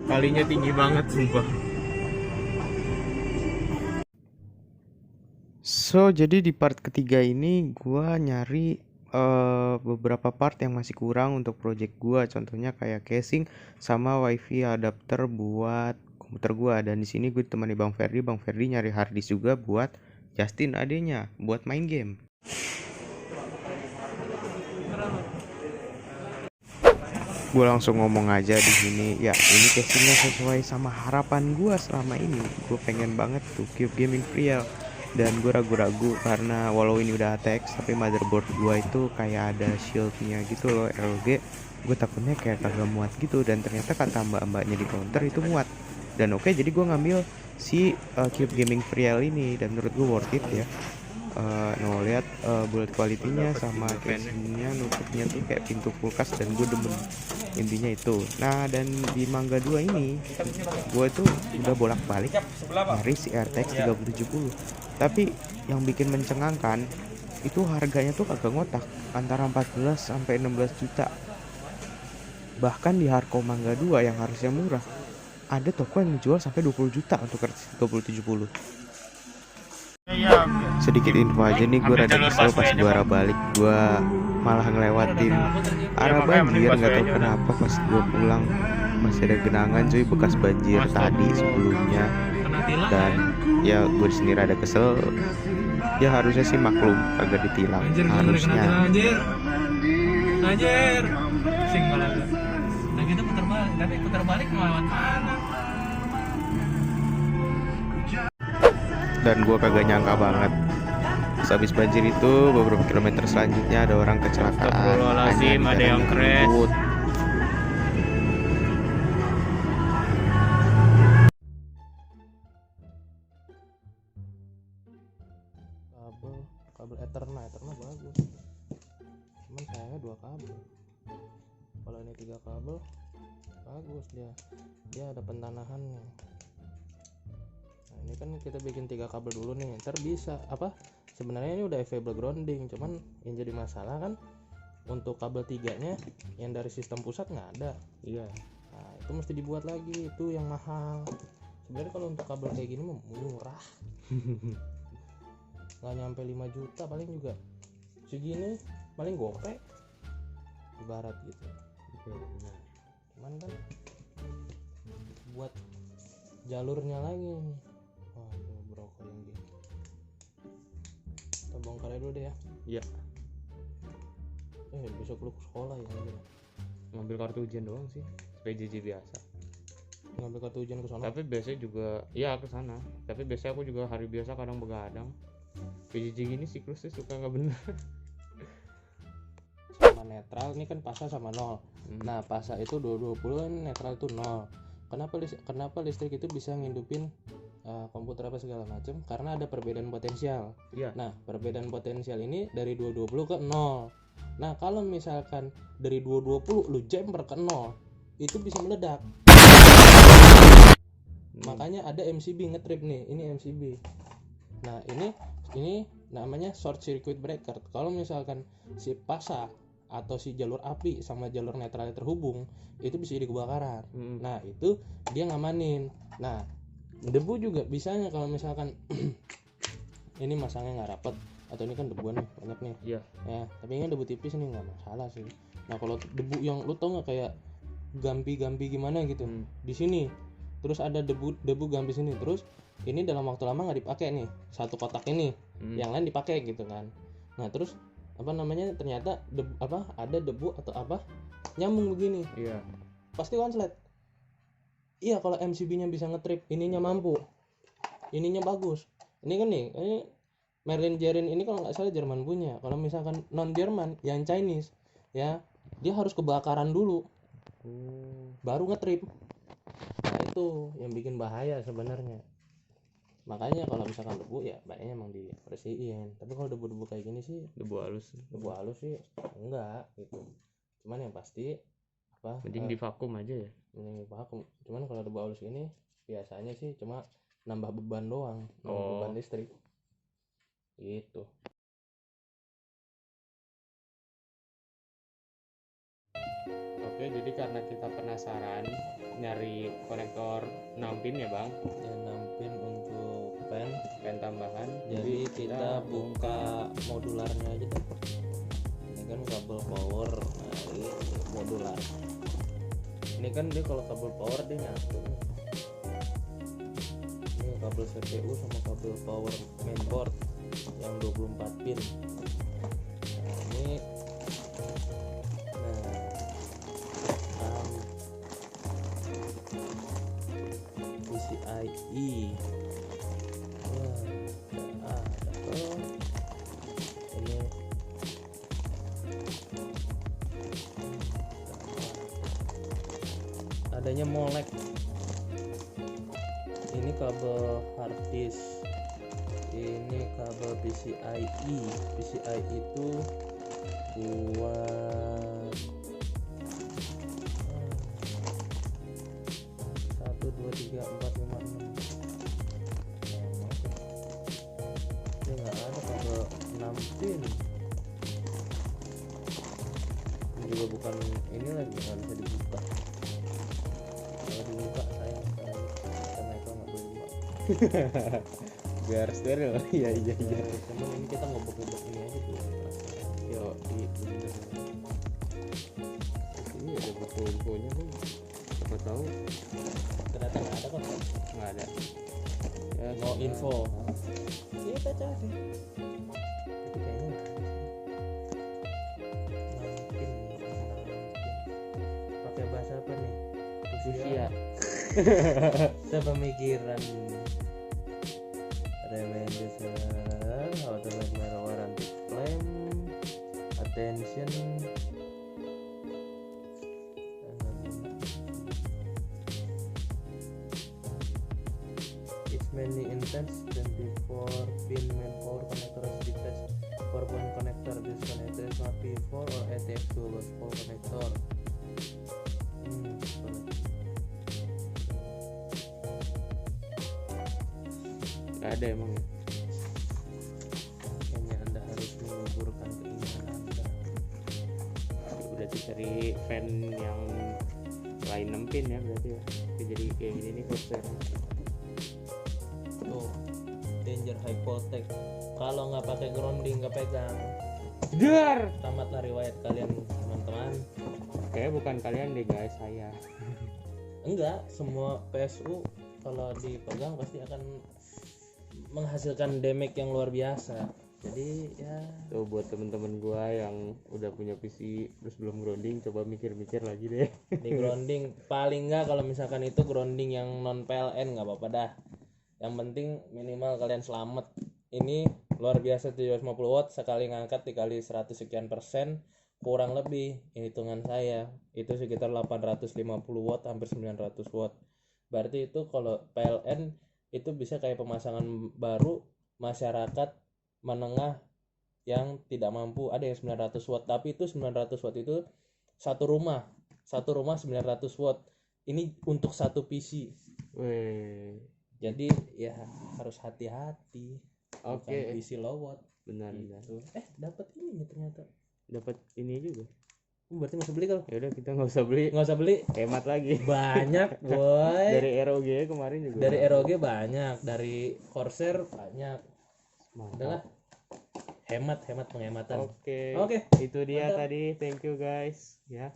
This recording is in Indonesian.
Kalinya tinggi banget sumpah. So, jadi di part ketiga ini gua nyari beberapa part yang masih kurang untuk project gua. Contohnya kayak casing sama wifi adapter buat komputer gua. Dan di sini gue temani Bang Ferdi. Bang Ferdi nyari hard disk juga buat Justin adenya buat main game. Gue langsung ngomong aja di sini, ya ini casingnya sesuai sama harapan gue selama ini. Gue pengen banget tuh Cube Gaming Real, dan gue ragu-ragu karena walau ini udah ATX tapi motherboard gue itu kayak ada shieldnya gitu loh, RLG. Gue takutnya kayak kagak muat gitu, dan ternyata kata mbak-mbaknya di counter itu muat. Dan oke, jadi gue ngambil si Cube Gaming Real ini, dan menurut gue worth it ya. Lihat build quality-nya sama casingnya, nutupnya tuh kayak pintu kulkas, dan gue demen intinya itu. Nah, dan di Mangga 2 ini gue tuh udah bolak-balik nyari si RTX 3070, tapi yang bikin mencengangkan itu harganya tuh kagak ngotak, antara 14 sampai 16 juta. Bahkan di Hardcore Mangga 2 yang harusnya murah, ada toko yang menjual sampai 20 juta untuk RTX 3070. Sedikit info aja nih, gue rada kesel pas gue arah balik, gue malah ngelewatin arah banjir. Nggak tahu kenapa pas gue pulang masih ada genangan cuy, bekas banjir tadi sebelumnya. Dan ya gue sendiri rada kesel. Ya harusnya sih maklum kagak ditilang, harusnya. Anjir. Sing kalau enggak. Nah gitu putar balik, tapi putar balik lewat mana? Dan gue kagak nyangka banget, sehabis banjir itu beberapa kilometer selanjutnya ada orang kecelakaan. Astagfirullahaladzim, Hanya ada yang gara-gara crash. ngebut. kabel Ethernet bagus, cuman saya 2 kabel. Kalau ini 3 kabel bagus, dia ada pentanahannya. Nah, ini kan kita bikin 3 kabel dulu nih, ntar bisa apa, sebenarnya ini udah available grounding, cuman yang jadi masalah kan untuk kabel 3-nya yang dari sistem pusat nggak ada. Iya. Nah, itu mesti dibuat lagi, itu yang mahal. Sebenarnya kalau untuk kabel kayak gini mah murah. Nggak nyampe 5 juta, paling juga segini, paling gopek ibarat gitu. Nah, cuman kan buat jalurnya lagi nih, waduh brokol yang gini. Kita bongkar dulu deh ya. Iya. Besok lu ke sekolah ya? Ngambil kartu ujian doang sih, PJJ biasa. Ngambil kartu ujian ke sana? Tapi biasanya juga ya ke sana. Tapi biasanya aku juga hari biasa kadang begadang. PJJ gini siklusnya suka nggak bener. Sama netral ini kan pasa sama 0. Nah, pasa itu 220 kan, netral itu 0. Kenapa listrik itu bisa ngidupin komputer apa segala macam? Karena ada perbedaan potensial. Iya. Nah, perbedaan potensial ini dari 220 ke 0. Nah, kalau misalkan dari 220 lu jumper ke 0, itu bisa meledak. Makanya ada MCB ngetrip nih, ini MCB. Nah, ini namanya short circuit breaker. Kalau misalkan si pasa atau si jalur api sama jalur netral terhubung, itu bisa jadi kebakaran. Nah, itu dia ngamanin. Nah, debu juga bisanya kalau misalkan ini masangnya nggak rapet, atau ini kan debuan nih banyak nih. Iya. Ya, tapi ini debu tipis nih nggak masalah sih. Nah, kalau debu yang lu tau nggak kayak gampi gimana gitu, di sini terus ada debu gampi sini, terus ini dalam waktu lama nggak dipakai nih, satu kotak ini yang lain dipakai gitu kan. Nah, terus apa namanya, ternyata ada debu atau apa nyambung begini. Iya. Pasti konslet. Iya, kalau MCB-nya bisa ngetrip, ininya mampu, ininya bagus. Ini kan nih, ini Merlin Gerin ini kalau nggak salah Jerman punya. Kalau misalkan non Jerman, yang Chinese ya, dia harus kebakaran dulu baru ngetrip. Nah, itu yang bikin bahaya sebenarnya. Makanya kalau misalkan debu ya baiknya emang dibersihin. Tapi kalau debu-debu kayak gini sih, Debu halus sih enggak gitu. Cuman yang pasti mending di vakum aja ya. Mending vakum. Cuman kalau debu halus ini biasanya sih cuma nambah beban doang, beban listrik gitu. Oke, jadi karena kita penasaran nyari konektor 6 pin ya bang, ya 6 pin untuk fan. tambahan. Jadi kita buka modularnya aja deh. Ini kan kabel power, nah ini modular. Ini kan dia kalau kabel power dia nyatu. Ini kabel CPU sama kabel power mainboard yang 24 pin. Nah ini, PCIe. Ini adanya molek. Ini kabel hard disk. Ini kabel PCIe. PCIe itu buat 1 2 3 4 5 6. Ini nggak ada kabel 6 pin. Ini juga bukan ini lagi, nggak bisa dibuka. Kalau dibuka sayang sekali karena itu nggak boleh dibuka. Biar steril. Iya. Cuman ini kita ngobok-ngobok ini aja dulu. Yo, bener. Ini ada buku-bukunya nih. Siapa tahu Ternyata nggak ada kok. nggak ada. Ya, Mau soalnya- info. Kita cari. Itu kayaknya nggak ada sih. 6 pin. Pakai bahasa apa nih? Rusia. Sepemikiran. Remedies, how to make my warranty claim, attention. It's many intense 24 pin main power connector is replaced 4 point connector. This connector is not P4 or ATX2 but 4 connector. Nggak ada emang ya. Kayaknya Anda harus menguburkan keinginan Anda. Berarti cari fan yang lain 6 pin ya berarti ya. Jadi kayak gini nih Corsair. Tuh, danger hypotek. Kalau nggak pakai grounding nggak pegang. Dar. Tamatlah riwayat kalian teman-teman. Kayak bukan kalian deh guys, saya. Enggak, semua PSU kalau dipegang pasti akan menghasilkan damage yang luar biasa. Jadi ya Tuh buat temen-temen gua yang udah punya PC terus belum grounding, coba mikir-mikir lagi deh. di grounding paling nggak kalau misalkan itu grounding yang non PLN nggak apa-apa dah. Yang penting minimal kalian selamat. Ini luar biasa 750 watt sekali ngangkat dikali 100 sekian persen kurang lebih hitungan saya itu sekitar 850 watt hampir 900 watt. Berarti itu kalau PLN itu bisa kayak pemasangan baru masyarakat menengah yang tidak mampu, ada yang 900 watt, tapi itu 900 watt itu satu rumah 900 watt. Ini untuk satu PC. Weh, Jadi ya harus hati-hati. oke. Bukan PC low watt Benar. gitu. Dapat ini ternyata. Dapat ini juga. Berarti nggak usah beli kalau. Ya udah kita nggak usah beli, Nggak usah beli. hemat lagi. Banyak boy. Dari ROG kemarin juga. Dari ROG banyak, dari Corsair banyak. Mantap. Adalah hemat penghematan. Oke. Oke. Itu dia Mantap. tadi. Thank you guys. Ya.